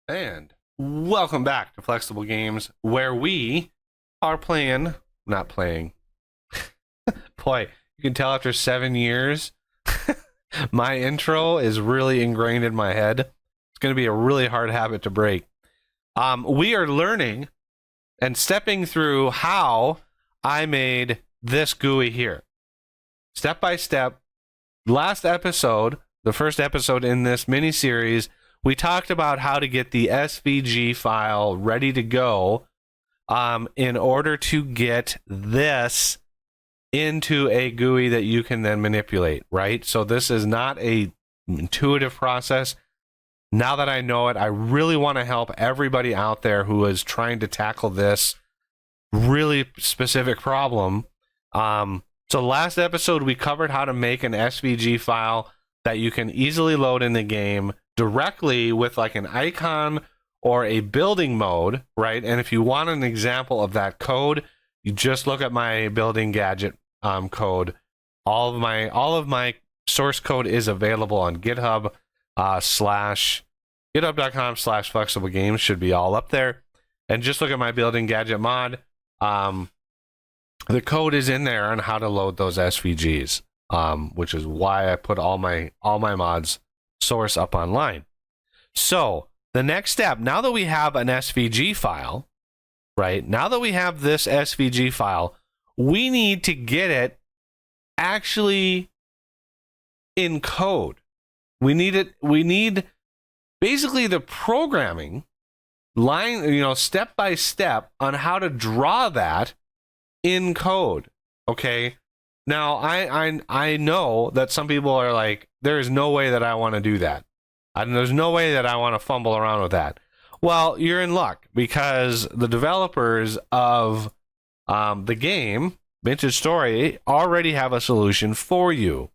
And welcome back to Flexible Games, where we are not playing. Boy, you can tell after 7 years, my intro is really ingrained in my head. It's going to be a really hard habit to break. We are learning and stepping through how I made this GUI here. Step by step. Last episode, the first episode in this mini-series, we talked about how to get the SVG file ready to go in order to get this into a GUI that you can then manipulate, right? So this is not a intuitive process. Now that I know it, I really want to help everybody out there who is trying to tackle this really specific problem. So last episode, we covered how to make an SVG file that you can easily load in the game directly with like an icon or a building mode, right? And if you want an example of that code, you just look at my building gadget code. All of my source code is available on GitHub github.com/flexible games, should be all up there. And just look at my building gadget mod. The code is in there on how to load those SVGs, which is why I put all my mods source up online. So the next step, now that we have an SVG file, right? Now that we have this SVG file, we need to get it actually in code. We need basically the programming line, step by step on how to draw that in code. Okay. Now I know that some people are like, there is no way that I want to do that. And there's no way that I want to fumble around with that. Well, you're in luck, because the developers of the game, Vintage Story, already have a solution for you.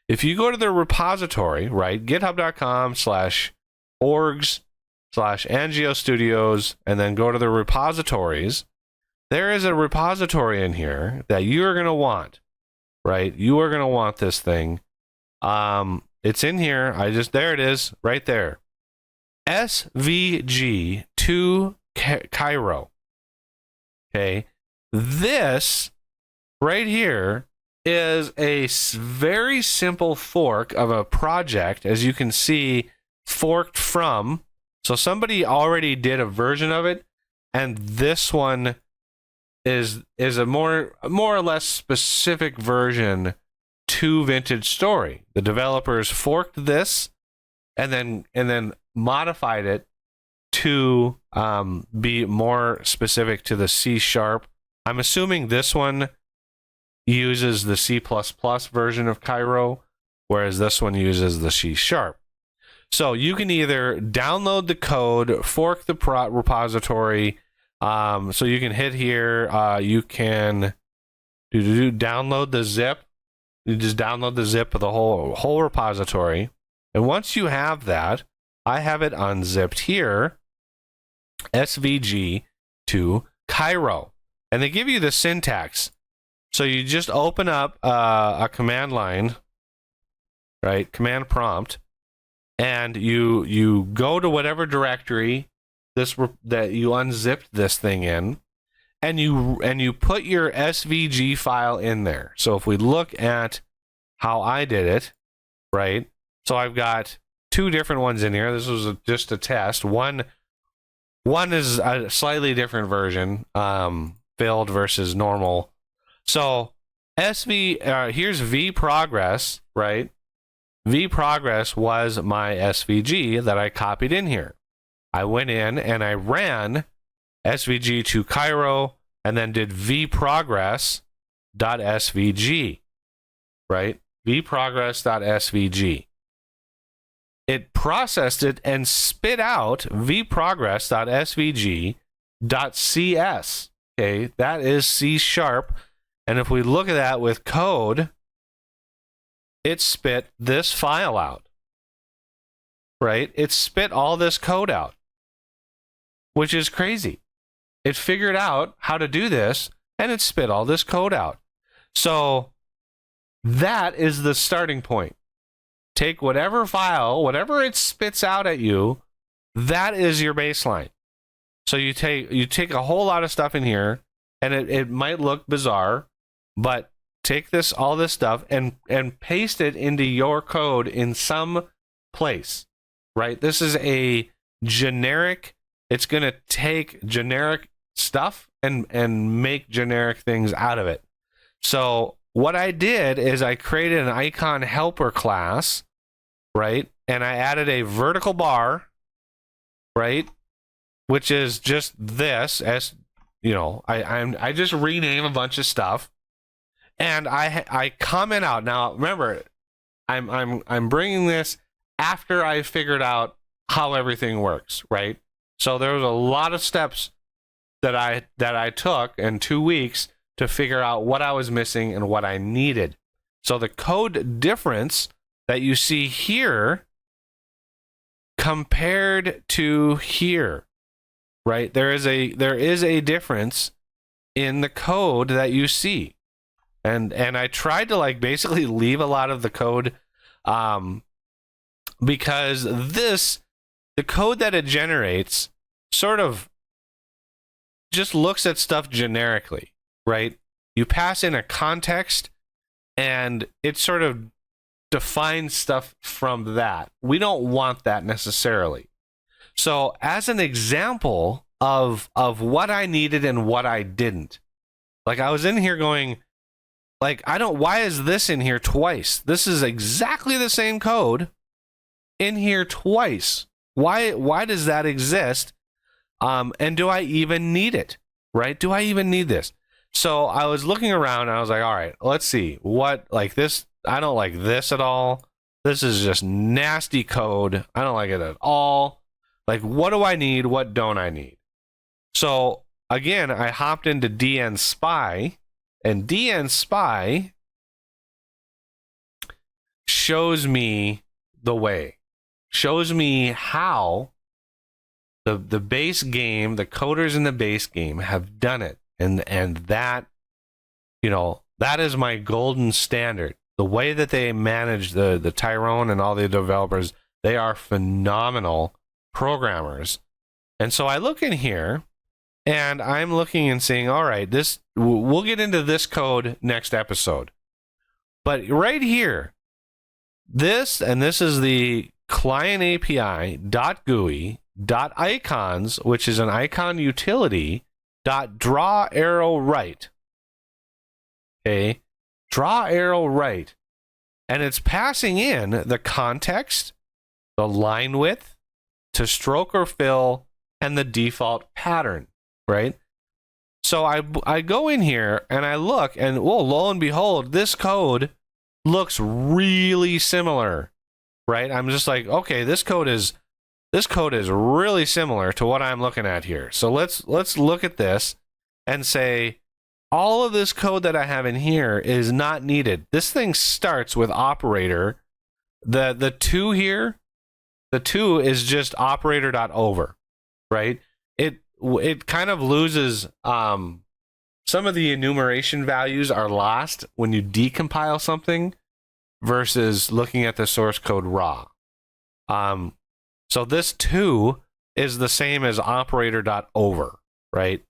If you go to their repository, right, github.com/orgs/Angio Studios, and then go to the repositories, there is a repository in here that you're going to want, right? You are going to want this thing. It's in here. There it is, right there. SVG to Cairo. Okay. This right here is a very simple fork of a project, as you can see, forked from. So somebody already did a version of it, and this one is a more or less specific version to Vintage Story. The developers forked this and then modified it to be more specific to the C#. I'm assuming this one uses the C++ version of Cairo, whereas this one uses the C#. So you can either download the code, fork the repository. So you can hit here. You can download the zip. You just download the zip of the whole repository. And once you have that, I have it unzipped here. SVG to Cairo. And they give you the syntax. So you just open up a command line, right? Command prompt. And you go to whatever directory that you unzipped this thing in, and you put your SVG file in there. So if we look at how I did it, right? So I've got two different ones in here. This was just a test. One is a slightly different version, filled versus normal. So here's V progress, right? V progress was my SVG that I copied in here. I went in and I ran SVG to Cairo and then did vprogress.svg, right? vprogress.svg. It processed it and spit out vprogress.svg.cs. Okay, that is C#. And if we look at that with code, it spit this file out, right? It spit all this code out, which is crazy. It figured out how to do this, and it spit all this code out. So that is the starting point. Take whatever file, whatever it spits out at you, That is your baseline. So you take a whole lot of stuff in here, and it might look bizarre, but take all this stuff and paste it into your code in some place, right? This is a generic. It's going to take generic stuff and make generic things out of it. So what I did is I created an icon helper class, right? And I added a vertical bar, right? Which is just this, as you know, I just rename a bunch of stuff, and I comment out. Now remember, I'm bringing this after I figured out how everything works, right? So there was a lot of steps that I took in 2 weeks to figure out what I was missing and what I needed. So the code difference that you see here compared to here, right? There is a difference in the code that you see. And I tried to like basically leave a lot of the code because the code that it generates sort of just looks at stuff generically, right? You pass in a context and it sort of defines stuff from that. We don't want that necessarily. So as an example of what I needed and what I didn't, like I was in here going, like, why is this in here twice? This is exactly the same code in here twice. Why does that exist? And do I even need it, right? Do I even need this? So I was looking around and I was like, all right, let's see what, like this. I don't like this at all. This is just nasty code. I don't like it at all. Like, what do I need? What don't I need? So again, I hopped into DN Spy, and DN Spy shows me the way, shows me how the base game, the coders in the base game have done it. And that, you know, that is my golden standard. The way that they manage the Tyrone and all the developers, they are phenomenal programmers. And so I look in here and I'm looking and saying, all right, we'll get into this code next episode. But right here, this is the client API .GUI .icons, which is an icon utility .draw arrow right. Okay, draw arrow right, and it's passing in the context, the line width, to stroke or fill, and the default pattern, right? So I go in here and I look, and well, lo and behold, this code looks really similar, right? I'm just like, okay, this code is really similar to what I'm looking at here. So let's look at this and say, all of this code that I have in here is not needed. This thing starts with operator. The 2 here, the 2 is just operator.over, right? It kind of loses, some of the enumeration values are lost when you decompile something versus looking at the source code raw. So this 2 is the same as operator.over, right?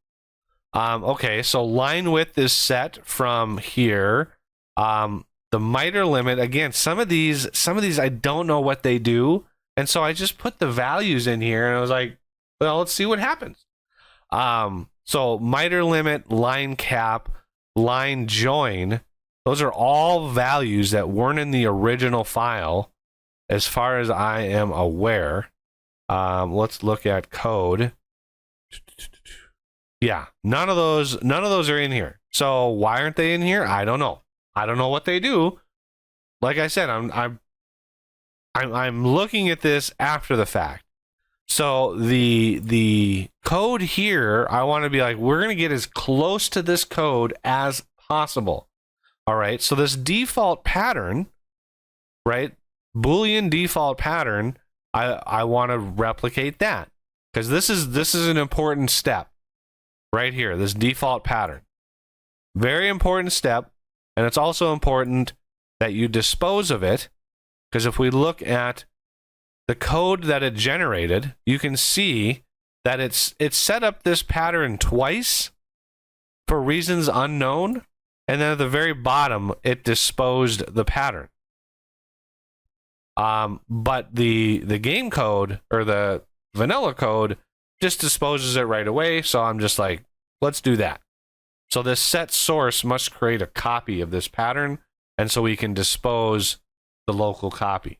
Okay, so line width is set from here. The miter limit, again, some of these I don't know what they do, and so I just put the values in here, and I was like, well, let's see what happens. So miter limit, line cap, line join, those are all values that weren't in the original file, as far as I am aware. Let's look at code. Yeah, none of those are in here. So why aren't they in here? I don't know. I don't know what they do. Like I said, I'm looking at this after the fact. So the code here, I want to be like, we're going to get as close to this code as possible. All right. So this default pattern, right? Boolean default pattern, I want to replicate that, because this is an important step right here, this default pattern. Very important step, and it's also important that you dispose of it, because if we look at the code that it generated, you can see that it's set up this pattern twice for reasons unknown, and then at the very bottom it disposed the pattern. But the game code, or the vanilla code, just disposes it right away. So I'm just like, let's do that. So this set source must create a copy of this pattern, and so we can dispose the local copy,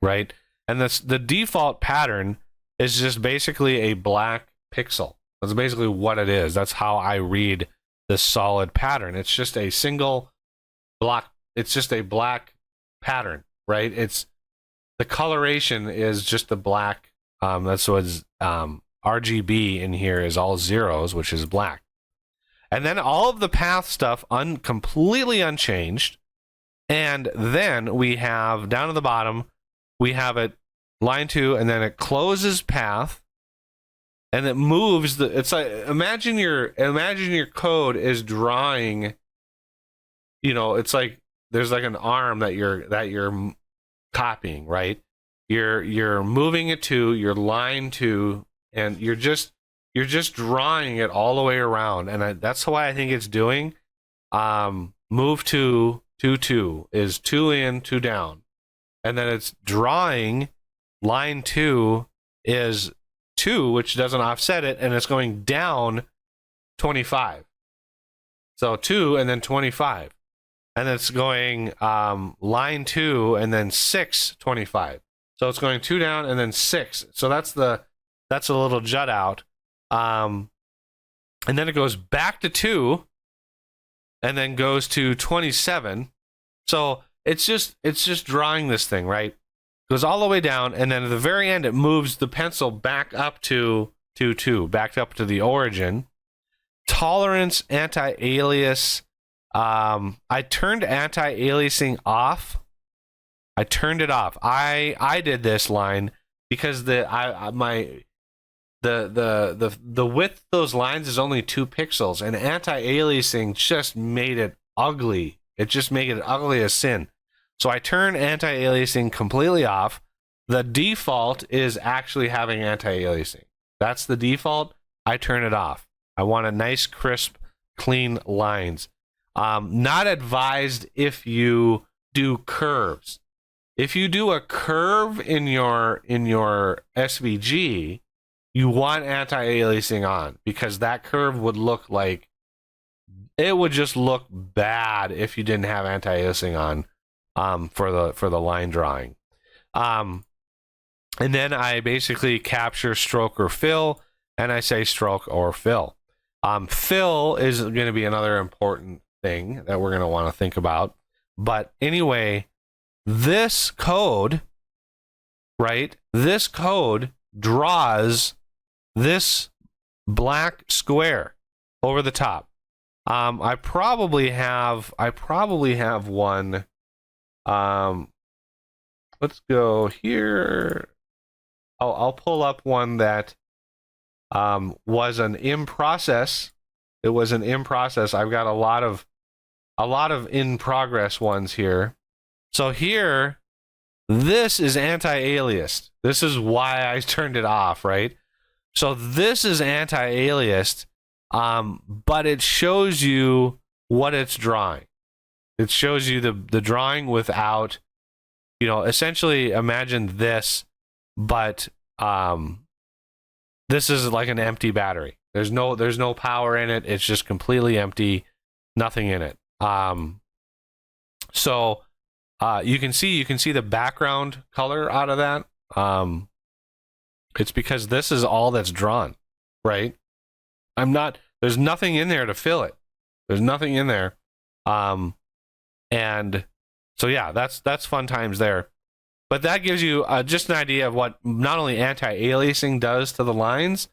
right? And the default pattern is just basically a black pixel. That's basically what it is. That's how I read this solid pattern. It's just a single block. It's just a black pattern, right? It's the coloration is just the black. That's what's RGB in here is all zeros, which is black. And then all of the path stuff completely unchanged. And then we have down at the bottom, we have it line 2, and then it closes path, and it moves the. It's like imagine your code is drawing. You know, it's like there's like an arm that you're copying, right? You're moving it to your line 2, and you're just drawing it all the way around, and that's why I think it's doing. Move to 2 2 is 2 in, 2 down, and then it's drawing line 2 is 2, which doesn't offset it, and it's going down 25. So 2 and then 25, and it's going line 2 and then 6 25. So it's going 2 down and then 6. So that's a little jut out. And then it goes back to 2 and then goes to 27. So it's just drawing this thing, right? Goes all the way down, and then at the very end it moves the pencil back up to 2, back up to the origin. Tolerance, anti-alias. I turned anti-aliasing off. I turned it off. I did this line because the width of those lines is only 2 pixels, and anti-aliasing just made it ugly. It just made it ugly as sin. So I turned anti-aliasing completely off. The default is actually having anti-aliasing. That's the default. I turn it off. I want a nice, crisp, clean lines. Not advised if you do curves. If you do a curve in your SVG, you want anti-aliasing on, because that curve would look like, it would just look bad if you didn't have anti-aliasing on for the line drawing. And then I basically capture stroke or fill, and I say stroke or fill. Fill is going to be another important thing that we're going to want to think about. But anyway, this code, right? This code draws this black square over the top. I probably have one. Let's go here. I'll pull up one that was an in process. It was an in process. I've got a lot of in progress ones here. So here, this is anti-aliased. This is why I turned it off, right? So this is anti-aliased, but it shows you what it's drawing. It shows you the drawing without, essentially imagine this, but this is like an empty battery. There's no power in it. It's just completely empty, nothing in it. So you can see the background color out of that. It's because this is all that's drawn, right? There's nothing in there to fill it. There's nothing in there. And so yeah, that's fun times there. But that gives you just an idea of what not only anti-aliasing does to the lines,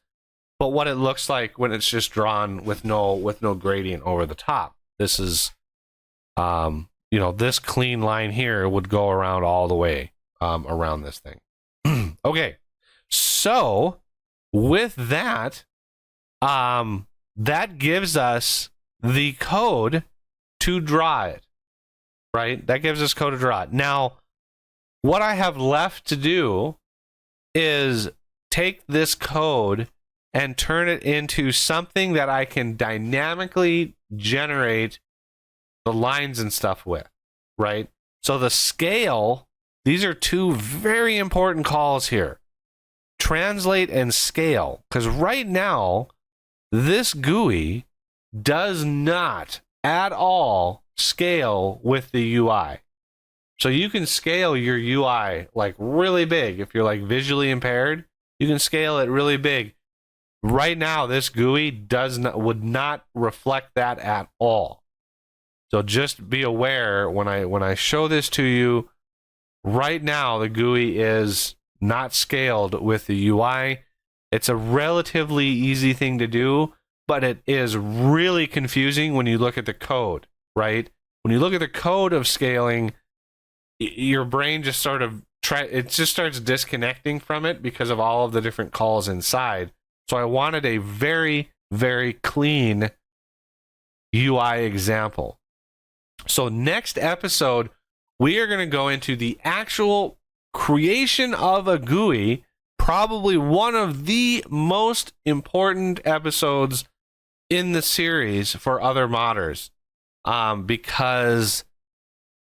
but what it looks like when it's just drawn with no gradient over the top. This is, this clean line here would go around all the way around this thing. Okay, so with that, that gives us the code to draw it, right? That gives us code to draw it. Now, what I have left to do is take this code and turn it into something that I can dynamically generate the lines and stuff with, right? So the scale, these are two very important calls here. Translate and scale, because right now, this GUI does not at all scale with the UI. So you can scale your UI like really big. If you're like visually impaired, you can scale it really big. Right now, this GUI would not reflect that at all. So just be aware when I show this to you, right now the GUI is not scaled with the UI. It's a relatively easy thing to do, but it is really confusing when you look at the code, right? When you look at the code of scaling, your brain just sort of starts disconnecting from it because of all of the different calls inside. So I wanted a very, very clean UI example. So next episode, we are going to go into the actual creation of a GUI, probably one of the most important episodes in the series for other modders, because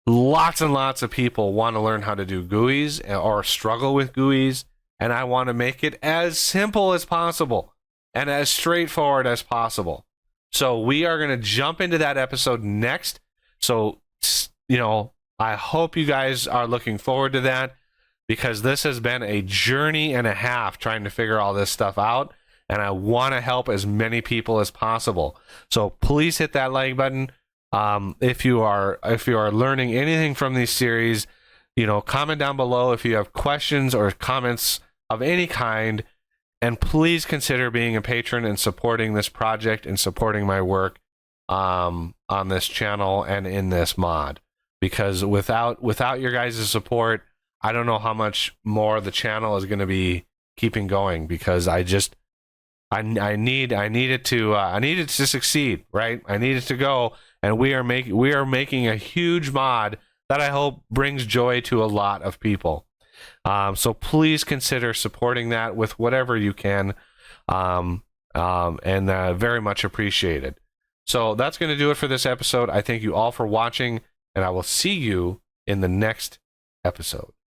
lots and lots of people want to learn how to do GUIs or struggle with GUIs, and I want to make it as simple as possible and as straightforward as possible. So we are going to jump into that episode next. So, I hope you guys are looking forward to that, because this has been a journey and a half trying to figure all this stuff out, and I want to help as many people as possible. So please hit that like button. If you are learning anything from these series, comment down below if you have questions or comments of any kind, and please consider being a patron and supporting this project and supporting my work on this channel and in this mod, because without your guys' support, I don't know how much more the channel is going to be keeping going, because I need it to succeed, right? I need it to go, and we are making a huge mod that I hope brings joy to a lot of people. So please consider supporting that with whatever you can, and very much appreciated. So that's going to do it for this episode. I thank you all for watching, and I will see you in the next episode.